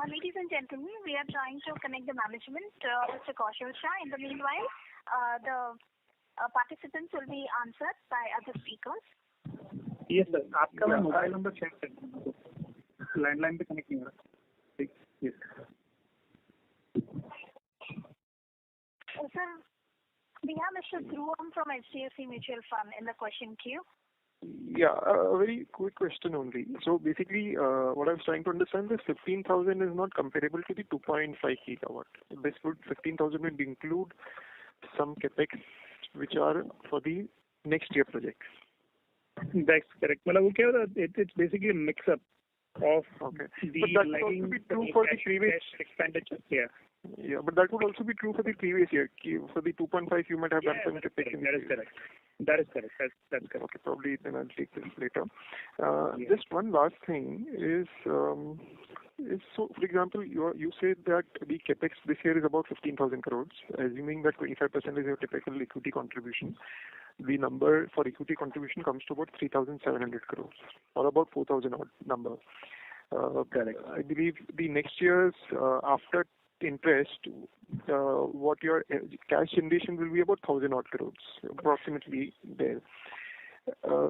Ladies and gentlemen, we are trying to connect the management, Mr. Kaushal Shah. In the meanwhile, the participants will be answered by other speakers. Yes, sir. आपका mobile number check कर landline पे connect नहीं हो रहा. Yes. Sir, we have Mr. Dhruvam from HDFC Mutual Fund in the question queue. Yeah, a very quick question only. So basically, what I was trying to understand is 15,000 is not comparable to the 2.5 gigawatt. This 15,000 would include some capex which are for the next year projects. That's correct. मतलब वो क्या होता है? It's basically a mix-up of Okay. the But that would also be true for the previous expenditure. Yeah. Yeah, but that would also be true for the previous year. For the 2.5, you might have done some capex. That is correct. That is correct. That's correct. Okay, probably then I'll take this later. Just one last thing is so, for example, you said that the capex this year is about 15,000 crores, assuming that 25% is your typical equity contribution. The number for equity contribution comes to about 3,700 crores, or about 4,000 odd number. Correct. I believe the next year's after interest, what your cash generation will be about 1,000 odd crores, approximately there.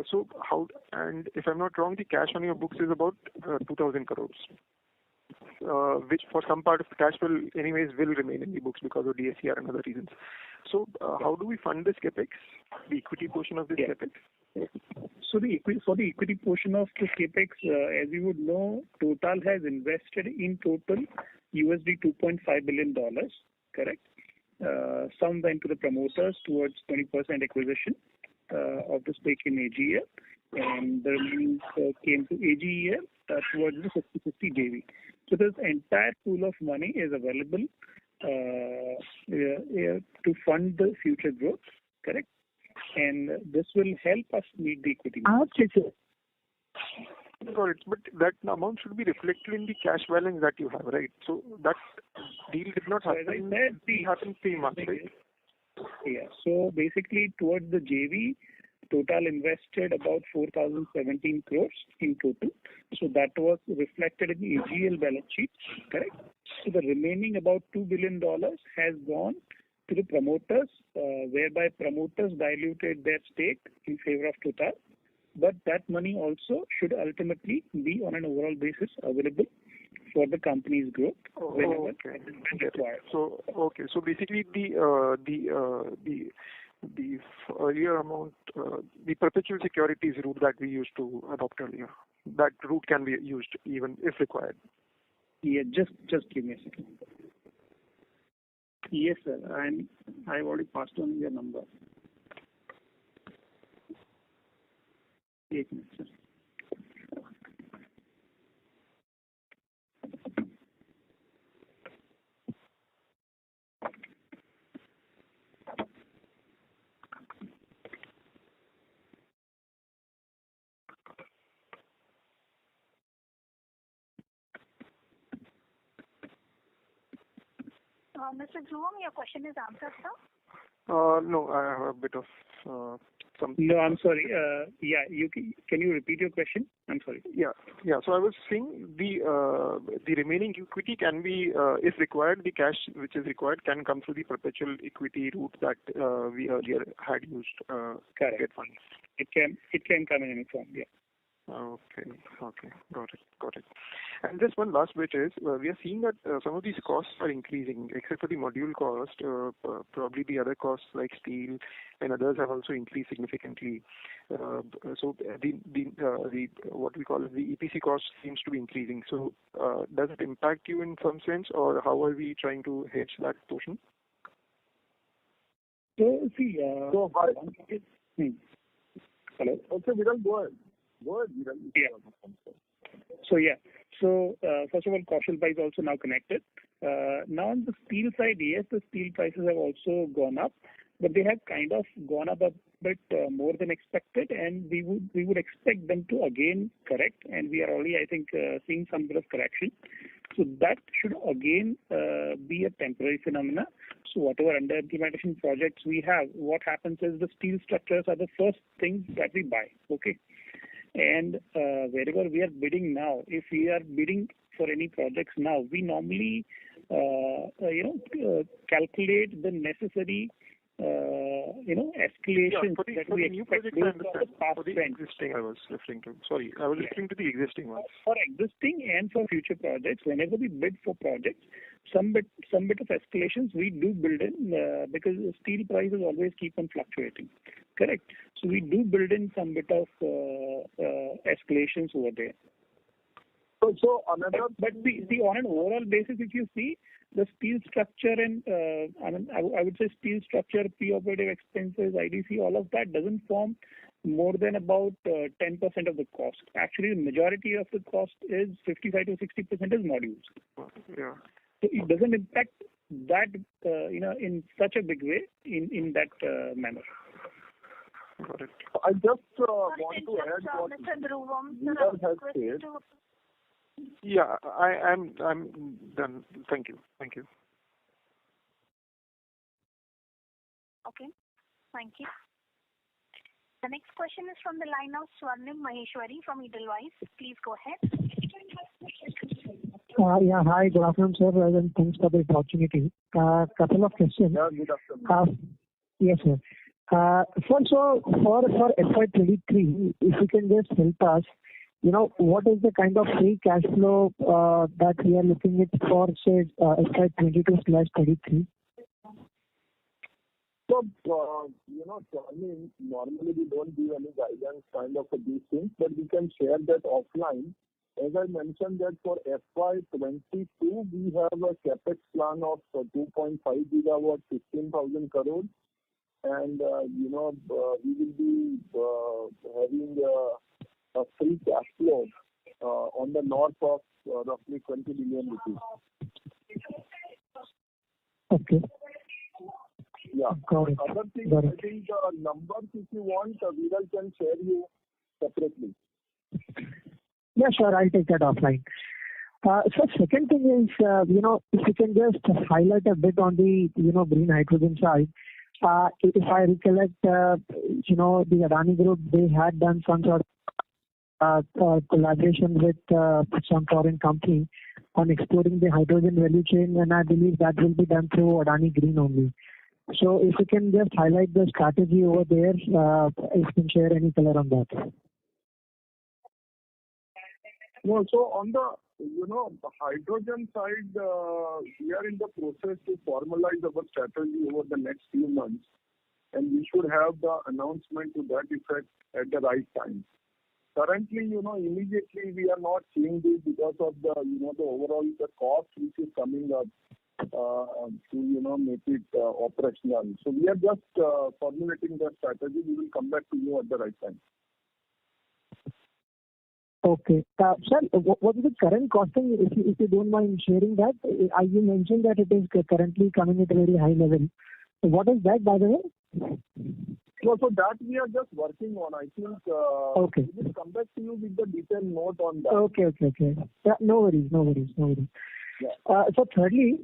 So how, and if I'm not wrong, the cash on your books is about 2,000 crores, which for some part of the cash will remain in the books because of DSCR and other reasons. So how do we fund this capex, the equity portion of this capex? So for the equity portion of the capex, as you would know, Total has invested in total $2.5 billion, correct? Some went to the promoters towards 20% acquisition of the stake in AGL, and the remaining came to AGEL towards the 50/50 JV. So this entire pool of money is available to fund the future growth, correct? And this will help us meet the equity. Got it. But that amount should be reflected in the cash balance that you have, right? So that deal did not happen. It happened 3 months, right? Yeah. So basically, towards the JV, Total invested about 4,017 crores in total. So that was reflected in the AGL balance sheet, correct? So the remaining about $2 billion has gone to the promoters, whereby promoters diluted their stake in favor of Total. But that money also should ultimately be on an overall basis available for the company's growth whenever it is required. So okay, so basically the earlier amount, the perpetual securities route that we used to adopt earlier, that route can be used even if required. Yeah, just give me a second. Yes, sir. I've already passed on your number. 8 minutes, sir. Mr. Dhruvam, your question is answered, sir? No, I have a bit of something. No, I'm sorry. Yeah, can you repeat your question? I'm sorry. Yeah. So I was saying the remaining equity can be, if required, the cash which is required can come through the perpetual equity route that we earlier had used to get funds. It can come in any form. Yeah. Okay. Got it. And just one last bit is, we are seeing that some of these costs are increasing, except for the module cost. Probably the other costs like steel and others have also increased significantly. So the what we call the EPC cost seems to be increasing. So does it impact you in some sense, or how are we trying to hedge that portion? So see, hello. Okay, Viral, go ahead. Yeah. So first of all, Kaushal Bhai is also now connected. Now on the steel side, yes, the steel prices have also gone up, but they have kind of gone up a bit more than expected, and we would expect them to again correct, and we are already, I think, seeing some bit of correction. So that should again be a temporary phenomena. So whatever under implementation projects we have, what happens is the steel structures are the first things that we buy. Okay. And wherever we are bidding now, if we are bidding for any projects now, we normally, calculate the necessary escalations for the new projects, I understand. For the existing, I was referring to. Sorry, I was referring to the existing ones. For existing and for future projects, whenever we bid for projects, some bit of escalations we do build in because steel prices always keep on fluctuating. Correct. So we do build in some bit of escalations over there. So another. But see, on an overall basis, if you see the steel structure and I would say steel structure, pre-operative expenses, IDC, all of that doesn't form more than about 10% of the cost. Actually, the majority of the cost is 55 to 60% is modules. Yeah. So it doesn't impact that in such a big way in that manner. Got it. I just want to add what Mr. Dhruvam, Viral has said. Yeah, I'm done. Thank you. Okay. Thank you. The next question is from the line of Swarnim Maheshwari from Edelweiss. Please go ahead. Yeah, hi, good afternoon, sir, and thanks for the opportunity. Couple of questions. Yeah, good afternoon. Yes, sir. First, so for FY23, if you can just help us, what is the kind of free cash flow that we are looking at for, say, FY22/23? So, normally we don't give any guidance kind of these things, but we can share that offline. As I mentioned that for FY22, we have a capex plan of 2.5 gigawatt, 15,000 crores. And, we will be having a free cash flow on the north of roughly 20 billion rupees. Okay. Yeah. Got it. Other things, I think the numbers, if you want, Viral can share you separately. Yeah, sure. I'll take that offline. So second thing is, if you can just highlight a bit on the, green hydrogen side. If I recollect, the Adani Group, they had done some sort of collaboration with some foreign company on exploring the hydrogen value chain, and I believe that will be done through Adani Green only. So if you can just highlight the strategy over there, if you can share any color on that. No, so on the the hydrogen side, we are in the process to formalize our strategy over the next few months, and we should have the announcement to that effect at the right time. Currently, immediately we are not seeing this because of the overall the cost which is coming up to make it operational. So we are just formulating the strategy. We will come back to you at the right time. Okay. Sir, what is the current costing, if you don't mind sharing that? You mentioned that it is currently coming at a very high level. So what is that, by the way? No, so that we are just working on. I think okay. We will come back to you with the detailed note on that. Okay. Yeah, no worries. Yeah. So thirdly,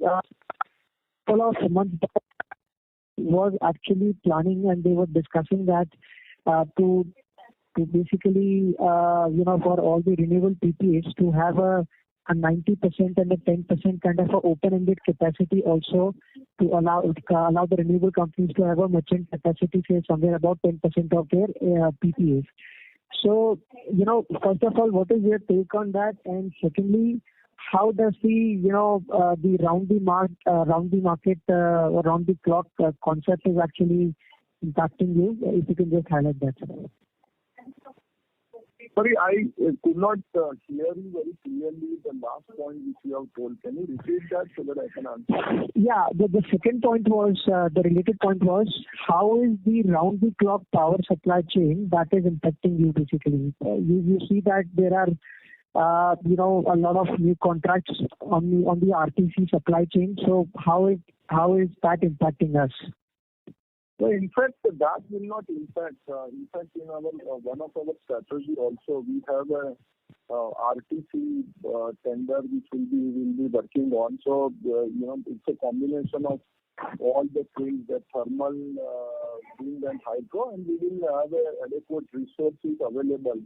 couple of months back was actually planning, and they were discussing that to basically, for all the renewable PPAs to have a 90% and a 10% kind of a open-ended capacity also to allow the renewable companies to have a merchant capacity, say somewhere about 10% of their PPAs. So, first of all, what is your take on that? And secondly, how does the round the market, round the clock concept is actually impacting you? If you can just highlight that. Sorry, I could not hear you very clearly the last point which you have told. Can you repeat that so that I can answer? Yeah, the second point was, the related point was, how is the round-the-clock power supply chain that is impacting you basically? You see that there are, a lot of new contracts on the RTC supply chain. So how is that impacting us? So in fact, that will not impact. In fact, in our one of our strategy also, we have a RTC tender which we'll be working on. So it's a combination of all the things, the thermal, wind and hydro, and we will have adequate resources available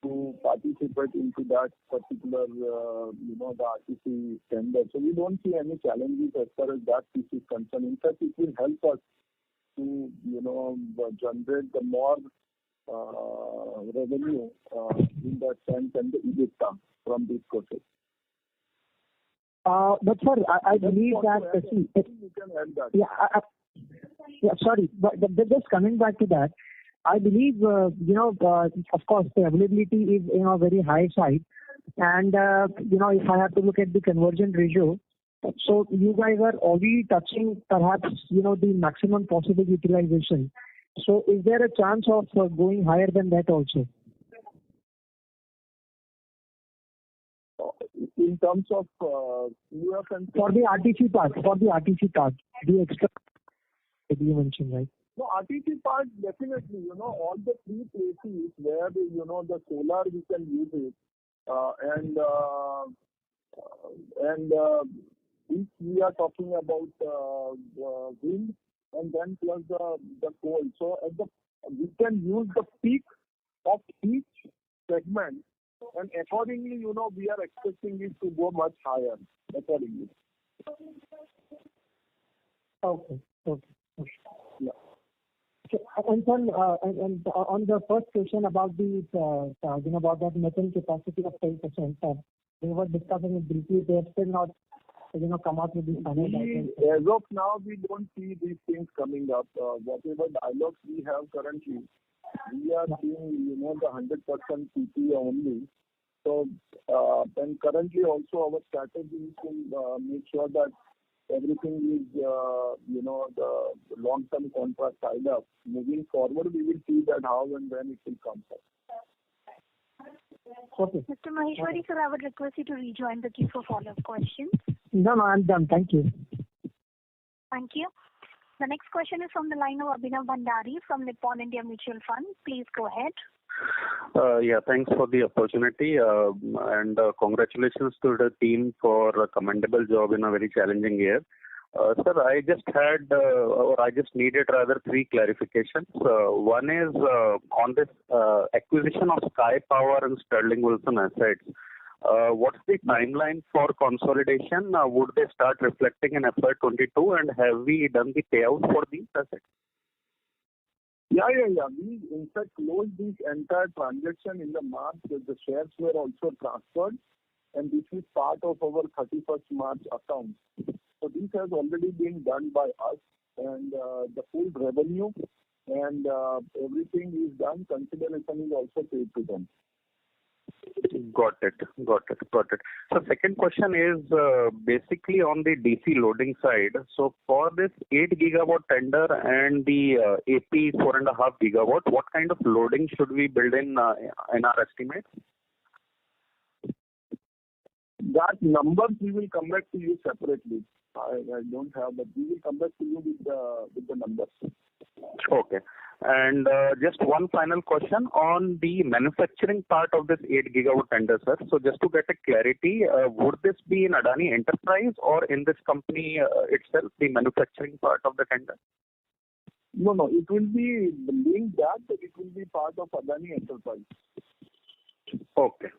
to participate into that particular, the RTC tender. So we don't see any challenges as far as that piece is concerned. In fact, it will help us to, generate the more revenue in that sense and the EBITDA from this process. But sir, I believe that. You can add that. Sorry, but just coming back to that, I believe of course the availability is very high side, and if I have to look at the conversion ratio, so you guys are already touching perhaps the maximum possible utilization. So is there a chance of going higher than that also? In terms of QF and for the RTC part, the extra that you mentioned, right? No, RTC part definitely. All the three places where the solar we can use it, and if we are talking about wind and then plus the coal. So we can use the peak of each segment, and accordingly, we are expecting it to go much higher accordingly. Okay. Yeah. So, and on the first question about about that metal capacity of 10%, we were discussing it briefly. They have still not come out with the final guidance. As of now, we don't see these things coming up. Whatever dialogues we have currently, we are seeing the 100% PP only. So and currently also our strategy is to make sure that everything is the long-term contract tied up. Moving forward, we will see that how and when it will come up. Okay. Mr. Maheshwari, sir, I would request you to rejoin the queue for follow-up questions. No, I'm done. Thank you. Thank you. The next question is from the line of Abhinav Bhandari from Nippon India Mutual Fund. Please go ahead. Thanks for the opportunity and congratulations to the team for a commendable job in a very challenging year. Sir, I just needed rather three clarifications. One is on this acquisition of Sky Power and Sterling Wilson assets. What's the timeline for consolidation? Would they start reflecting in FY22, and have we done the payout for these assets? Yeah. We in fact closed this entire transaction in the March. The shares were also transferred, and this is part of our 31st March accounts. So this has already been done by us, and the full revenue and everything is done. Consideration is also paid to them. Got it. So second question is basically on the DC loading side. So for this 8 gigawatt tender and the AP 4.5 gigawatt, what kind of loading should we build in our estimates? That numbers we will come back to you separately. I don't have, but we will come back to you with the numbers. Okay. And just one final question on the manufacturing part of this 8 gigawatt tender, sir. So just to get a clarity, would this be in Adani Enterprise or in this company itself, the manufacturing part of the tender? No, it will be linked that, but it will be part of Adani Enterprise. Okay.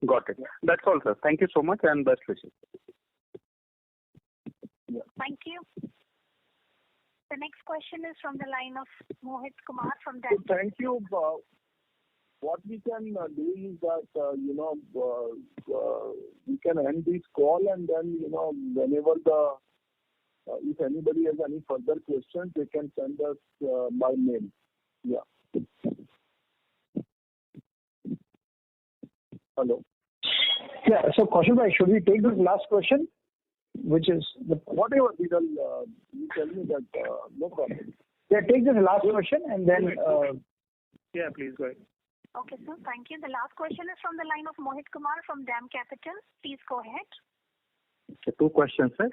Got it. That's all, sir. Thank you so much and best wishes. Yeah. Thank you. The next question is from the line of Mohit Kumar from DAM. So thank you. What we can do is that, we can end this call and then, whenever if anybody has any further questions, they can send us by mail. Yeah. Hello. Yeah. So, Kaushal bhai, should we take this last question? Which is whatever, Vidal, you tell me that, no problem. Yeah, take this last question and then. Yeah, please go ahead. Okay, sir. Thank you. The last question is from the line of Mohit Kumar from DAM Capital. Please go ahead. So two questions, sir.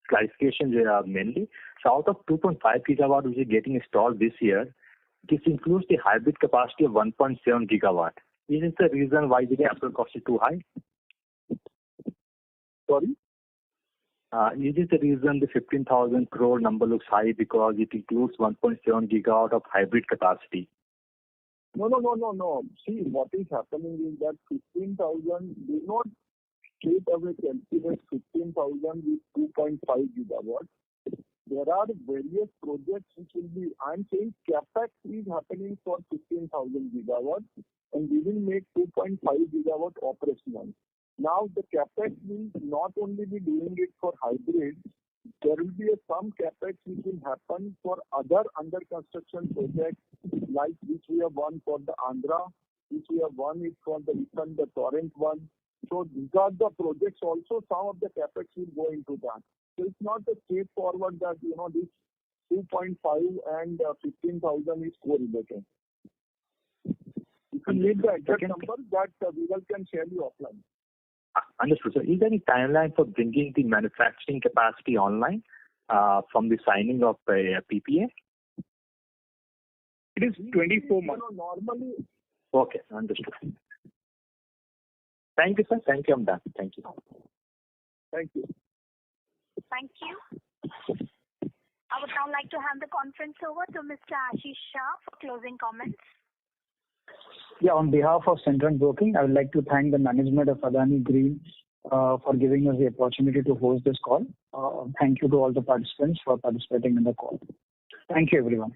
Clarification mainly. So out of 2.5 gigawatt which is getting installed this year, this includes the hybrid capacity of 1.7 gigawatt. Is this the reason why the capital cost is too high? Sorry? Is this the reason the 15,000 crore number looks high because it includes 1.7 gigawatt of hybrid capacity? No. See, what is happening is that 15,000 do not straight away calculate 15,000 with 2.5 gigawatt. there are various projects which will be, I'm saying CapEx is happening for 15,000 gigawatts and we will make 2.5 gigawatt operational. Now the CapEx will not only be doing it for hybrid, there will be some CapEx which will happen for other under construction projects like which we have won for the Andhra, which we have won it for the Eastern, the Torrent one. So these are the projects also, some of the CapEx will go into that. So it's not a straightforward that, this 2.5 and 15,000 is correlated. If you need the exact number, that we can share you offline. Understood, sir. Is there any timeline for bringing the manufacturing capacity online from the signing of a PPA? It is 24 months. Normally. Okay, understood. Thank you, sir. Thank you. I'm done. Thank you. Thank you. Thank you. I would now like to hand the conference over to Mr. Ashish Shah for closing comments. Yeah, on behalf of Centrum Broking, I would like to thank the management of Adani Green for giving us the opportunity to host this call. Thank you to all the participants for participating in the call. Thank you, everyone.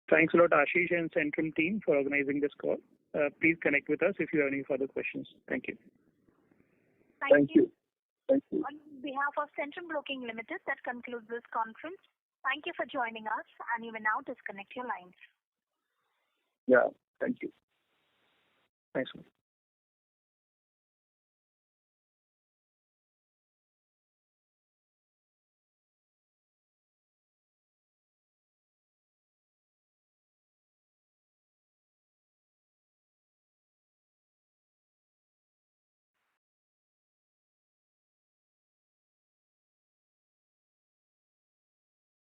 Thanks a lot, Ashish and Centrum team, for organizing this call. Please connect with us if you have any further questions. Thank you. Thank you. Thank you. On behalf of Centrum Broking Limited, that concludes this conference. Thank you for joining us, and you may now disconnect your lines. Yeah, thank you. Thanks.